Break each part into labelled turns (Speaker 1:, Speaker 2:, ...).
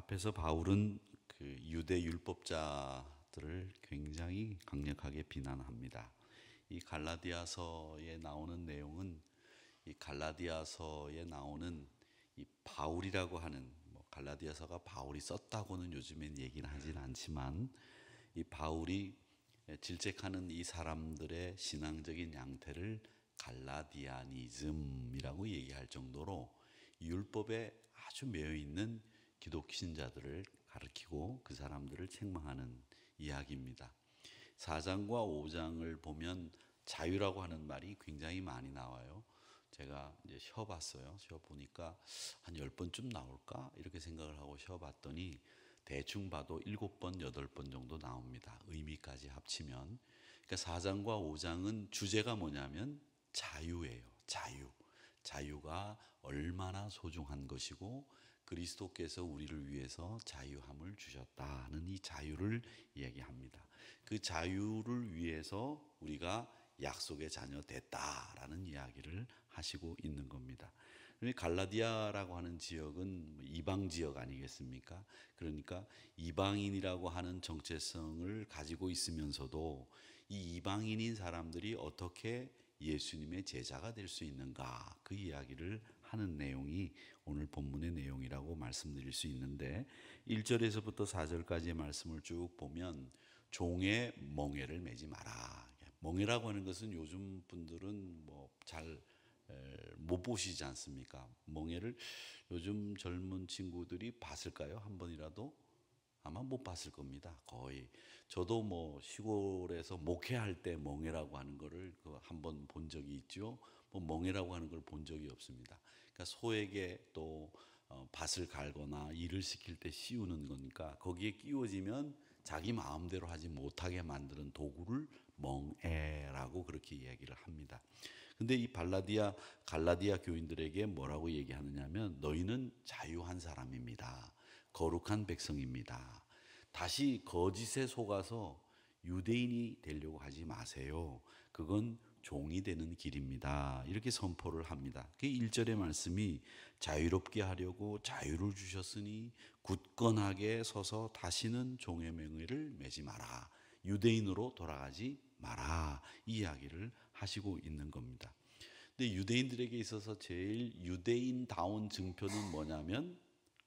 Speaker 1: 앞에서 바울은 그 유대 율법자들을 굉장히 강력하게 비난합니다. 이 갈라디아서에 나오는 내용은 이 갈라디아서에 나오는 이 바울이라고 하는 갈라디아서가 바울이 썼다고는 요즘엔 얘기는 하진 않지만 이 바울이 질책하는 이 사람들의 신앙적인 양태를 갈라디아니즘이라고 얘기할 정도로 율법에 아주 매여 있는 기독신자들을 가리키고 그 사람들을 책망하는 이야기입니다. 4장과 5장을 보면 자유라고 하는 말이 굉장히 많이 나와요. 제가 이제 쉬어봤어요. 쉬어보니까 한 10번쯤 나올까? 이렇게 생각을 하고 쉬어봤더니 대충 봐도 7번, 8번 정도 나옵니다. 의미까지 합치면. 그러니까 4장과 5장은 주제가 뭐냐면 자유예요. 자유. 자유가 얼마나 소중한 것이고 그리스도께서 우리를 위해서 자유함을 주셨다는 이 자유를 이야기합니다. 그 자유를 위해서 우리가 약속의 자녀 됐다라는 이야기를 하시고 있는 겁니다. 갈라디아라고 하는 지역은 이방 지역 아니겠습니까? 그러니까 이방인이라고 하는 정체성을 가지고 있으면서도 이 이방인인 사람들이 어떻게 예수님의 제자가 될 수 있는가, 그 이야기를 하는 내용이 오늘 본문의 내용이라고 말씀드릴 수 있는데 1절에서부터 4절까지의 말씀을 쭉 보면 종의 멍에를 매지 마라. 멍에라고 하는 것은 요즘 분들은 잘 못 보시지 않습니까? 멍에를 요즘 젊은 친구들이 봤을까요? 한 번이라도? 아마 못 봤을 겁니다. 거의. 저도 시골에서 목회할 때 멍에라고 하는 거를 한 번 본 적이 있죠. 멍에라고 하는 걸 본 적이 없습니다. 그러니까 소에게 또 밭을 갈거나 일을 시킬 때 씌우는 거니까 거기에 끼워지면 자기 마음대로 하지 못하게 만드는 도구를 멍에라고 그렇게 이야기를 합니다. 근데 이 갈라디아 교인들에게 뭐라고 얘기하느냐면 너희는 자유한 사람입니다. 거룩한 백성입니다. 다시 거짓에 속아서 유대인이 되려고 하지 마세요. 그건 종이 되는 길입니다. 이렇게 선포를 합니다. 그 1절의 말씀이 자유롭게 하려고 자유를 주셨으니 굳건하게 서서 다시는 종의 맹의를 매지 마라. 유대인으로 돌아가지 마라. 이 이야기를 하시고 있는 겁니다. 근데 유대인들에게 있어서 제일 유대인다운 증표는 뭐냐면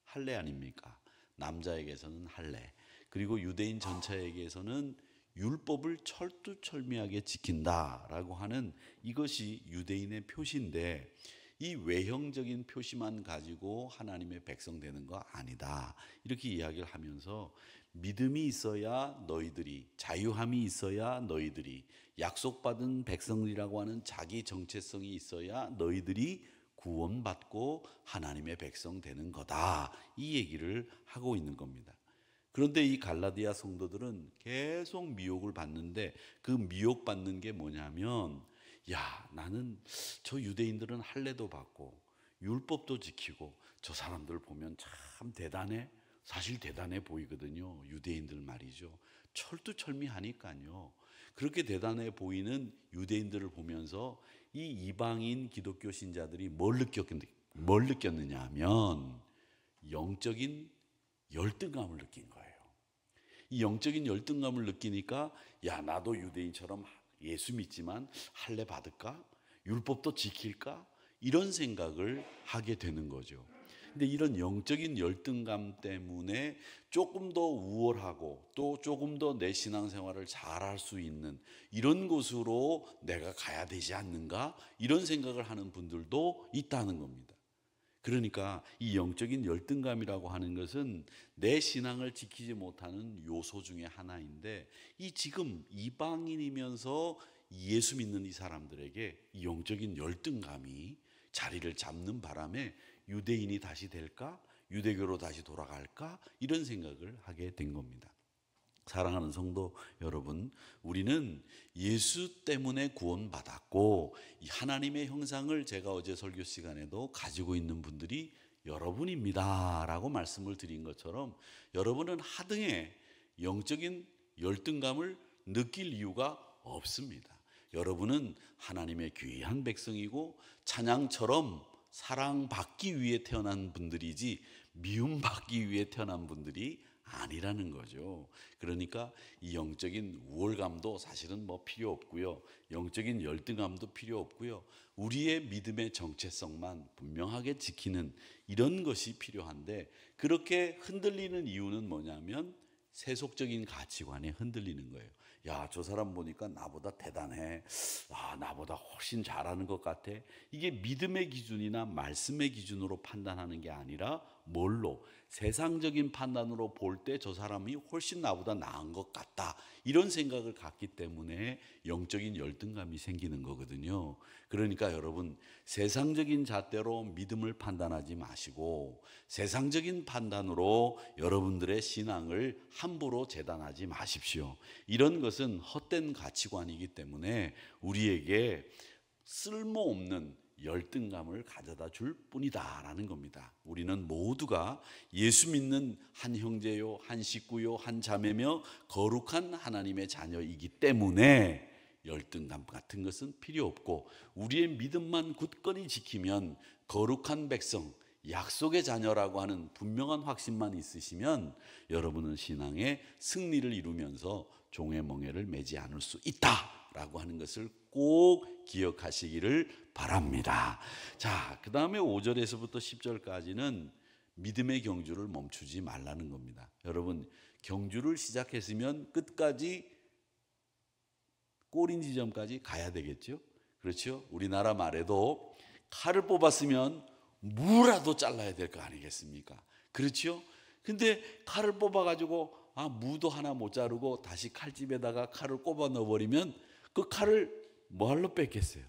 Speaker 1: 할례 아닙니까? 남자에게서는 할례. 그리고 유대인 전체에게서는 율법을 철두철미하게 지킨다라고 하는 이것이 유대인의 표시인데 이 외형적인 표시만 가지고 하나님의 백성 되는 거 아니다. 이렇게 이야기를 하면서 믿음이 있어야 너희들이, 자유함이 있어야 너희들이, 약속받은 백성이라고 하는 자기 정체성이 있어야 너희들이 구원받고 하나님의 백성 되는 거다. 이 얘기를 하고 있는 겁니다. 그런데 이 갈라디아 성도들은 계속 미혹을 받는데 그 미혹받는 게 뭐냐면 야, 나는 저 유대인들은 할례도 받고 율법도 지키고 저 사람들 보면 참 대단해. 사실 대단해 보이거든요. 유대인들 말이죠. 철두철미하니까요. 그렇게 대단해 보이는 유대인들을 보면서 이 이방인 기독교 신자들이 뭘 느꼈느냐 하면 영적인 열등감을 느낀 거예요. 이 영적인 열등감을 느끼니까 야, 나도 유대인처럼 예수 믿지만 할례 받을까? 율법도 지킬까? 이런 생각을 하게 되는 거죠. 근데 이런 영적인 열등감 때문에 조금 더 우월하고 또 조금 더 내 신앙생활을 잘할 수 있는 이런 곳으로 내가 가야 되지 않는가? 이런 생각을 하는 분들도 있다는 겁니다. 그러니까 이 영적인 열등감이라고 하는 것은 내 신앙을 지키지 못하는 요소 중에 하나인데 이 지금 이방인이면서 예수 믿는 이 사람들에게 이 영적인 열등감이 자리를 잡는 바람에 유대인이 다시 될까? 유대교로 다시 돌아갈까? 이런 생각을 하게 된 겁니다. 사랑하는 성도 여러분, 우리는 예수 때문에 구원받았고 이 하나님의 형상을 제가 어제 설교 시간에도 가지고 있는 분들이 여러분입니다 라고 말씀을 드린 것처럼 여러분은 하등의 영적인 열등감을 느낄 이유가 없습니다. 여러분은 하나님의 귀한 백성이고 찬양처럼 사랑받기 위해 태어난 분들이지 미움받기 위해 태어난 분들이 아니라는 거죠. 그러니까 이 영적인 우월감도 사실은 뭐 필요 없고요. 영적인 열등감도 필요 없고요. 우리의 믿음의 정체성만 분명하게 지키는 이런 것이 필요한데, 그렇게 흔들리는 이유는 뭐냐면 세속적인 가치관에 흔들리는 거예요. 야, 저 사람 보니까 나보다 대단해. 나보다 훨씬 잘하는 것 같아. 이게 믿음의 기준이나 말씀의 기준으로 판단하는 게 아니라 뭘로? 세상적인 판단으로 볼 때 저 사람이 훨씬 나보다 나은 것 같다, 이런 생각을 갖기 때문에 영적인 열등감이 생기는 거거든요. 그러니까 여러분, 세상적인 잣대로 믿음을 판단하지 마시고 세상적인 판단으로 여러분들의 신앙을 함부로 재단하지 마십시오. 이런 것은 헛된 가치관이기 때문에 우리에게 쓸모없는 열등감을 가져다 줄 뿐이다라는 겁니다. 우리는 모두가 예수 믿는 한 형제요, 한 식구요, 한 자매며 거룩한 하나님의 자녀이기 때문에 열등감 같은 것은 필요 없고, 우리의 믿음만 굳건히 지키면 거룩한 백성, 약속의 자녀라고 하는 분명한 확신만 있으시면 여러분은 신앙의 승리를 이루면서 종의 멍에를 매지 않을 수 있다라고 하는 것을 꼭 기억하시기를 바랍니다. 자, 그 다음에 5절에서부터 10절까지는 믿음의 경주를 멈추지 말라는 겁니다. 여러분, 경주를 시작했으면 끝까지 꼬린 지점까지 가야 되겠죠. 그렇죠? 우리나라 말에도 칼을 뽑았으면 무라도 잘라야 될 거 아니겠습니까? 그렇죠? 근데 칼을 뽑아가지고 무도 하나 못 자르고 다시 칼집에다가 칼을 꼽아 넣어버리면 그 칼을 뭐할로 뺐겠어요?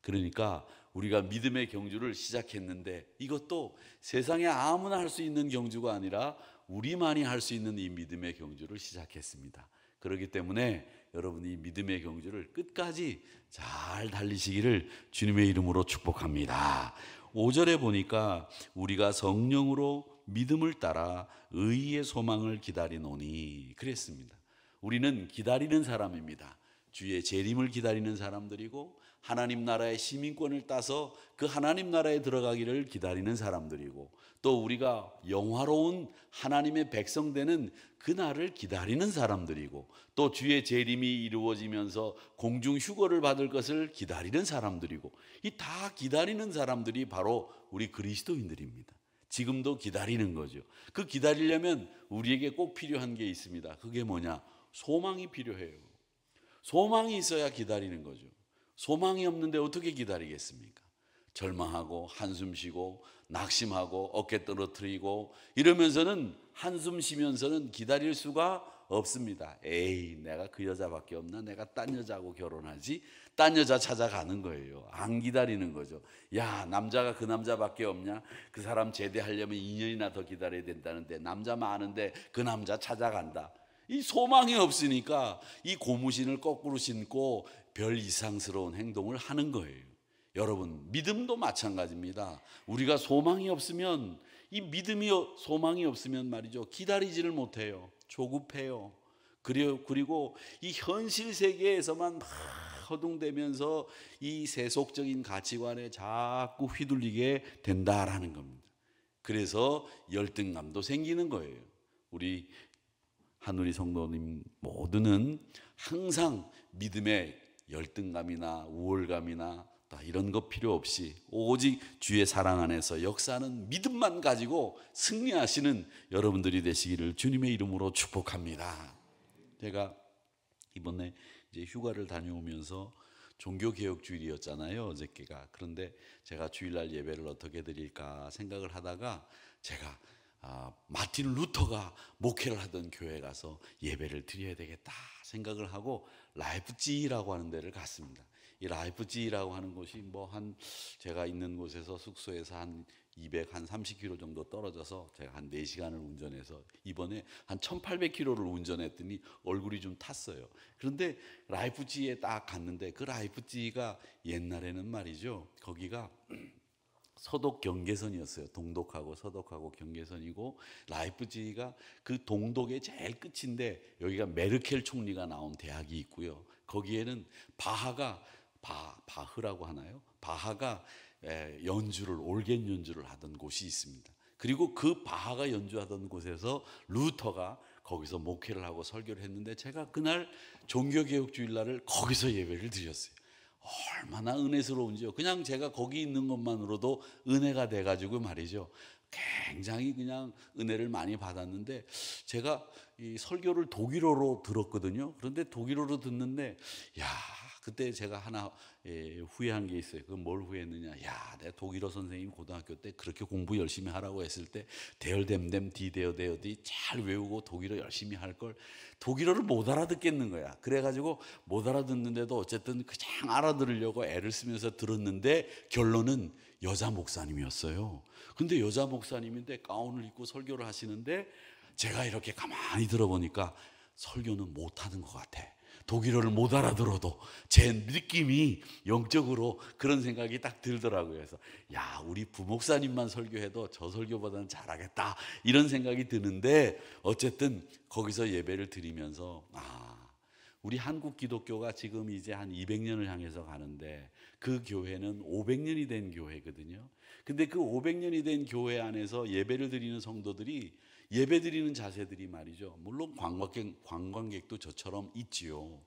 Speaker 1: 그러니까 우리가 믿음의 경주를 시작했는데 이것도 세상에 아무나 할 수 있는 경주가 아니라 우리만이 할 수 있는 이 믿음의 경주를 시작했습니다. 그렇기 때문에 여러분이 믿음의 경주를 끝까지 잘 달리시기를 주님의 이름으로 축복합니다. 5절에 보니까 우리가 성령으로 믿음을 따라 의의 소망을 기다리노니 그랬습니다. 우리는 기다리는 사람입니다. 주의 재림을 기다리는 사람들이고 하나님 나라의 시민권을 따서 그 하나님 나라에 들어가기를 기다리는 사람들이고, 또 우리가 영화로운 하나님의 백성 되는 그날을 기다리는 사람들이고, 또 주의 재림이 이루어지면서 공중 휴거를 받을 것을 기다리는 사람들이고, 이 다 기다리는 사람들이 바로 우리 그리스도인들입니다. 지금도 기다리는 거죠. 그 기다리려면 우리에게 꼭 필요한 게 있습니다. 그게 뭐냐? 소망이 필요해요. 소망이 있어야 기다리는 거죠. 소망이 없는데 어떻게 기다리겠습니까? 절망하고 한숨 쉬고 낙심하고 어깨 떨어뜨리고 이러면서는, 한숨 쉬면서는 기다릴 수가 없습니다. 에이, 내가 그 여자밖에 없나? 내가 딴 여자하고 결혼하지? 딴 여자 찾아가는 거예요. 안 기다리는 거죠. 야, 남자가 그 남자밖에 없냐? 그 사람 제대하려면 2년이나 더 기다려야 된다는데 남자 많은데 그 남자 찾아간다. 이 소망이 없으니까 이 고무신을 거꾸로 신고 별 이상스러운 행동을 하는 거예요. 여러분, 믿음도 마찬가지입니다. 우리가 소망이 없으면, 이 믿음이 소망이 없으면 말이죠, 기다리지를 못해요. 조급해요. 그리고 이 현실 세계에서만 막 허둥대면서 이 세속적인 가치관에 자꾸 휘둘리게 된다라는 겁니다. 그래서 열등감도 생기는 거예요. 우리 한우리 성도님 모두는 항상 믿음의 열등감이나 우월감이나 이런 것 필요 없이 오직 주의 사랑 안에서 역사하는 믿음만 가지고 승리하시는 여러분들이 되시기를 주님의 이름으로 축복합니다. 제가 이번에 이제 휴가를 다녀오면서 종교개혁주일이었잖아요, 어저께가. 그런데 제가 주일날 예배를 어떻게 드릴까 생각을 하다가 제가 마틴 루터가 목회를 하던 교회에 가서 예배를 드려야 되겠다 생각을 하고 라이프치히라고 하는 데를 갔습니다. 이 라이프치히라고 하는 곳이 제가 있는 곳에서 숙소에서 한 30km 정도 떨어져서 제가 한 4시간을 운전해서 이번에 한 1800km를 운전했더니 얼굴이 좀 탔어요. 그런데 라이프치히에 딱 갔는데 그 라이프치히가 옛날에는 말이죠, 거기가 서독 경계선이었어요. 동독하고 서독하고 경계선이고, 라이프치히가 그 동독의 제일 끝인데 여기가 메르켈 총리가 나온 대학이 있고요. 거기에는 바흐라고 하나요? 바하가 올겐 연주를 하던 곳이 있습니다. 그리고 그 바하가 연주하던 곳에서 루터가 거기서 목회를 하고 설교를 했는데 제가 그날 종교개혁주일날을 거기서 예배를 드렸어요. 얼마나 은혜스러운지요. 그냥 제가 거기 있는 것만으로도 은혜가 돼가지고 말이죠. 굉장히 그냥 은혜를 많이 받았는데 제가 이 설교를 독일어로 들었거든요. 그런데 독일어로 듣는데 야, 그때 제가 하나 후회한 게 있어요. 그건 뭘 후회했느냐? 야, 내가 독일어 선생님 고등학교 때 그렇게 공부 열심히 하라고 했을 때 데얼뎀뎀 디데어데어디 잘 외우고 독일어 열심히 할 걸 독일어를 못 알아듣겠는 거야. 그래가지고 못 알아듣는데도 어쨌든 그냥 알아들으려고 애를 쓰면서 들었는데 결론은 여자 목사님이었어요. 근데 여자 목사님인데 가운을 입고 설교를 하시는데 제가 이렇게 가만히 들어보니까 설교는 못하는 것 같아. 독일어를 못 알아들어도 제 느낌이 영적으로 그런 생각이 딱 들더라고요. 그래서 야, 우리 부목사님만 설교해도 저 설교보다는 잘하겠다 이런 생각이 드는데 어쨌든 거기서 예배를 드리면서 우리 한국 기독교가 지금 이제 한 200년을 향해서 가는데 그 교회는 500년이 된 교회거든요. 근데 그 500년이 된 교회 안에서 예배를 드리는 성도들이 예배 드리는 자세들이 말이죠. 물론 관광객도 저처럼 있지요.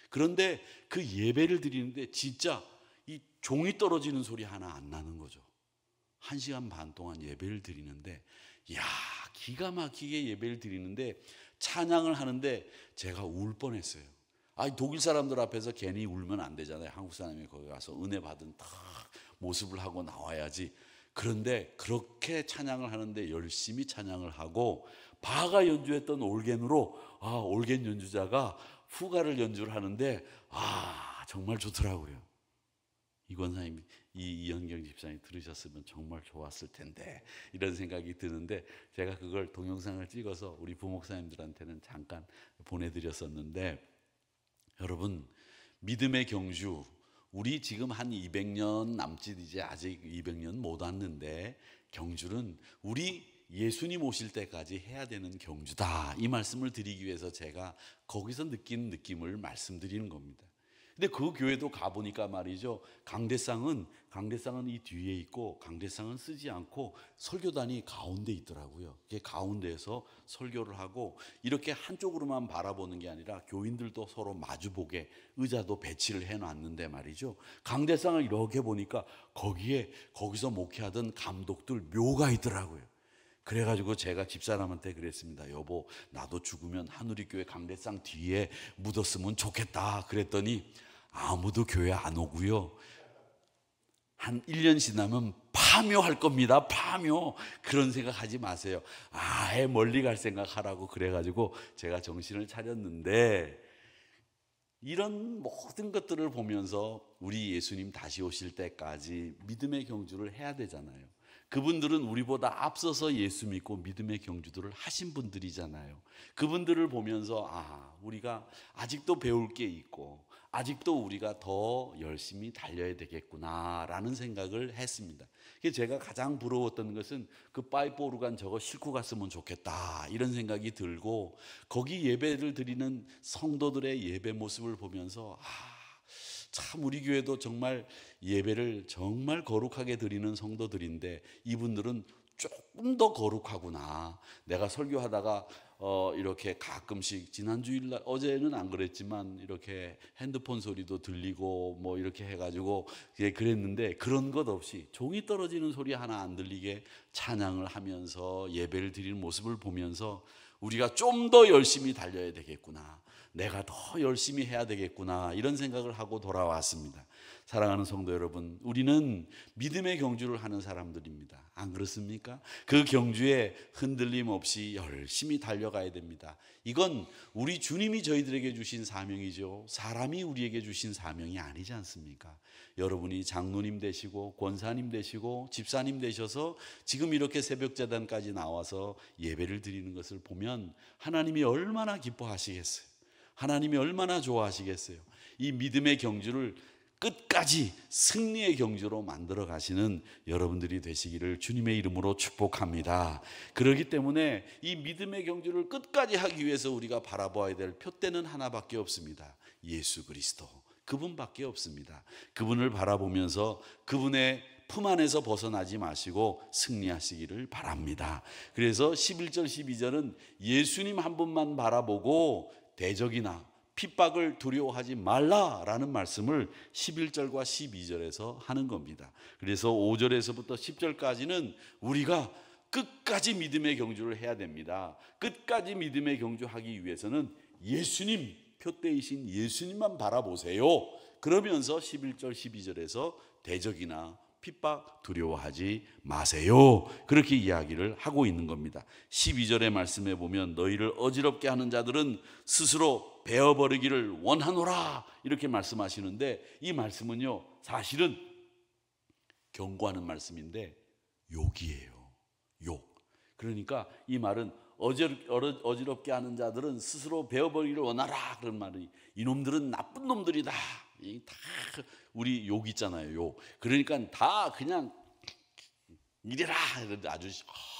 Speaker 1: 그런데 그 예배를 드리는데 진짜 이 종이 떨어지는 소리 하나 안 나는 거죠. 1시간 반 동안 예배를 드리는데 야, 기가 막히게 예배를 드리는데 찬양을 하는데 제가 울 뻔했어요. 독일 사람들 앞에서 괜히 울면 안 되잖아요. 한국 사람이 거기 가서 은혜 받은 딱 모습을 하고 나와야지. 그런데 그렇게 찬양을 하는데 열심히 찬양을 하고 바하가 연주했던 올겐으로 올겐 연주자가 후가를 연주를 하는데 정말 좋더라고요. 이 권사님, 이현경 집사님 들으셨으면 정말 좋았을 텐데 이런 생각이 드는데 제가 그걸 동영상을 찍어서 우리 부목사님들한테는 잠깐 보내드렸었는데 여러분, 믿음의 경주, 우리 지금 한 200년 남짓 이제 아직 200년 못 왔는데 경주는 우리 예수님 오실 때까지 해야 되는 경주다. 이 말씀을 드리기 위해서 제가 거기서 느낀 느낌을 말씀드리는 겁니다. 근데 그 교회도 가보니까 말이죠. 강대상은 이 뒤에 있고 강대상은 쓰지 않고 설교단이 가운데 있더라고요. 이게 가운데에서 설교를 하고 이렇게 한쪽으로만 바라보는 게 아니라 교인들도 서로 마주보게 의자도 배치를 해놨는데 말이죠. 강대상을 이렇게 보니까 거기서 목회하던 감독들 묘가 있더라고요. 그래가지고 제가 집사람한테 그랬습니다. 여보, 나도 죽으면 한우리교회 강대상 뒤에 묻었으면 좋겠다. 그랬더니 아무도 교회 안 오고요. 한 1년 지나면 파묘할 겁니다. 파묘. 그런 생각하지 마세요. 아예 멀리 갈 생각하라고 그래가지고 제가 정신을 차렸는데 이런 모든 것들을 보면서 우리 예수님 다시 오실 때까지 믿음의 경주를 해야 되잖아요. 그분들은 우리보다 앞서서 예수 믿고 믿음의 경주들을 하신 분들이잖아요. 그분들을 보면서 우리가 아직도 배울 게 있고 아직도 우리가 더 열심히 달려야 되겠구나라는 생각을 했습니다. 제가 가장 부러웠던 것은 그 파이프 오르간 저거 싣고 갔으면 좋겠다 이런 생각이 들고 거기 예배를 드리는 성도들의 예배 모습을 보면서 참 우리 교회도 정말 예배를 정말 거룩하게 드리는 성도들인데 이분들은 조금 더 거룩하구나. 내가 설교하다가 이렇게 가끔씩 지난 주일날 어제는 안 그랬지만 이렇게 핸드폰 소리도 들리고 뭐 이렇게 해가지고 그랬는데 그런 것 없이 종이 떨어지는 소리 하나 안 들리게 찬양을 하면서 예배를 드리는 모습을 보면서 우리가 좀 더 열심히 달려야 되겠구나. 내가 더 열심히 해야 되겠구나 이런 생각을 하고 돌아왔습니다. 사랑하는 성도 여러분, 우리는 믿음의 경주를 하는 사람들입니다. 안 그렇습니까? 그 경주에 흔들림 없이 열심히 달려가야 됩니다. 이건 우리 주님이 저희들에게 주신 사명이죠. 사람이 우리에게 주신 사명이 아니지 않습니까? 여러분이 장로님 되시고 권사님 되시고 집사님 되셔서 지금 이렇게 새벽제단까지 나와서 예배를 드리는 것을 보면 하나님이 얼마나 기뻐하시겠어요. 하나님이 얼마나 좋아하시겠어요. 이 믿음의 경주를 끝까지 승리의 경주로 만들어 가시는 여러분들이 되시기를 주님의 이름으로 축복합니다. 그렇기 때문에 이 믿음의 경주를 끝까지 하기 위해서 우리가 바라봐야 될 표대는 하나밖에 없습니다. 예수 그리스도. 그분밖에 없습니다. 그분을 바라보면서 그분의 품 안에서 벗어나지 마시고 승리하시기를 바랍니다. 그래서 11절 12절은 예수님 한 분만 바라보고 대적이나 핍박을 두려워하지 말라라는 말씀을 11절과 12절에서 하는 겁니다. 그래서 5절에서부터 10절까지는 우리가 끝까지 믿음의 경주를 해야 됩니다. 끝까지 믿음의 경주하기 위해서는 예수님, 표대이신 예수님만 바라보세요. 그러면서 11절 12절에서 대적이나 핍박 두려워하지 마세요. 그렇게 이야기를 하고 있는 겁니다. 12절의 말씀에 보면 너희를 어지럽게 하는 자들은 스스로 베어버리기를 원하노라 이렇게 말씀하시는데, 이 말씀은요 사실은 경고하는 말씀인데 욕이에요. 욕. 그러니까 이 말은 어지럽게 하는 자들은 스스로 베어버리기를 원하라 그런 말이, 이놈들은 나쁜 놈들이다. 다 우리 욕 있잖아요. 욕. 그러니까 다 그냥 이래라 아주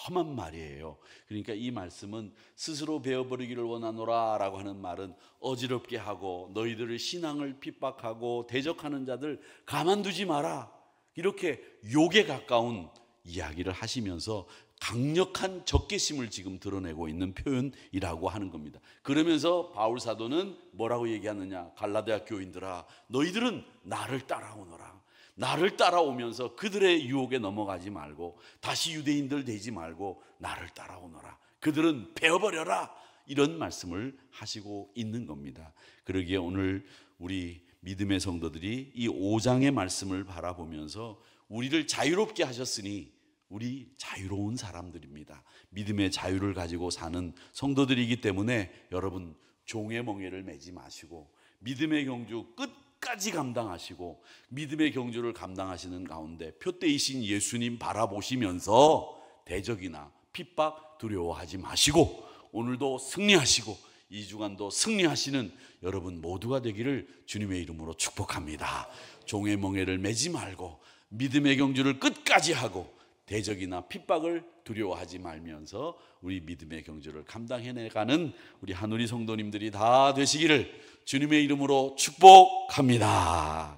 Speaker 1: 험한 말이에요. 그러니까 이 말씀은 스스로 베어버리기를 원하노라 라고 하는 말은 어지럽게 하고 너희들의 신앙을 핍박하고 대적하는 자들 가만두지 마라, 이렇게 욕에 가까운 이야기를 하시면서 강력한 적개심을 지금 드러내고 있는 표현이라고 하는 겁니다. 그러면서 바울 사도는 뭐라고 얘기하느냐, 갈라디아 교인들아 너희들은 나를 따라오너라. 나를 따라오면서 그들의 유혹에 넘어가지 말고 다시 유대인들 되지 말고 나를 따라오너라. 그들은 베어버려라. 이런 말씀을 하시고 있는 겁니다. 그러기에 오늘 우리 믿음의 성도들이 이 5장의 말씀을 바라보면서 우리를 자유롭게 하셨으니 우리 자유로운 사람들입니다. 믿음의 자유를 가지고 사는 성도들이기 때문에 여러분 종의 멍에를 매지 마시고 믿음의 경주 끝까지 감당하시고 믿음의 경주를 감당하시는 가운데 표대이신 예수님 바라보시면서 대적이나 핍박 두려워하지 마시고 오늘도 승리하시고 이 주간도 승리하시는 여러분 모두가 되기를 주님의 이름으로 축복합니다. 종의 멍에를 매지 말고 믿음의 경주를 끝까지 하고 대적이나 핍박을 두려워하지 말면서 우리 믿음의 경주를 감당해내가는 우리 한우리 성도님들이 다 되시기를 주님의 이름으로 축복합니다.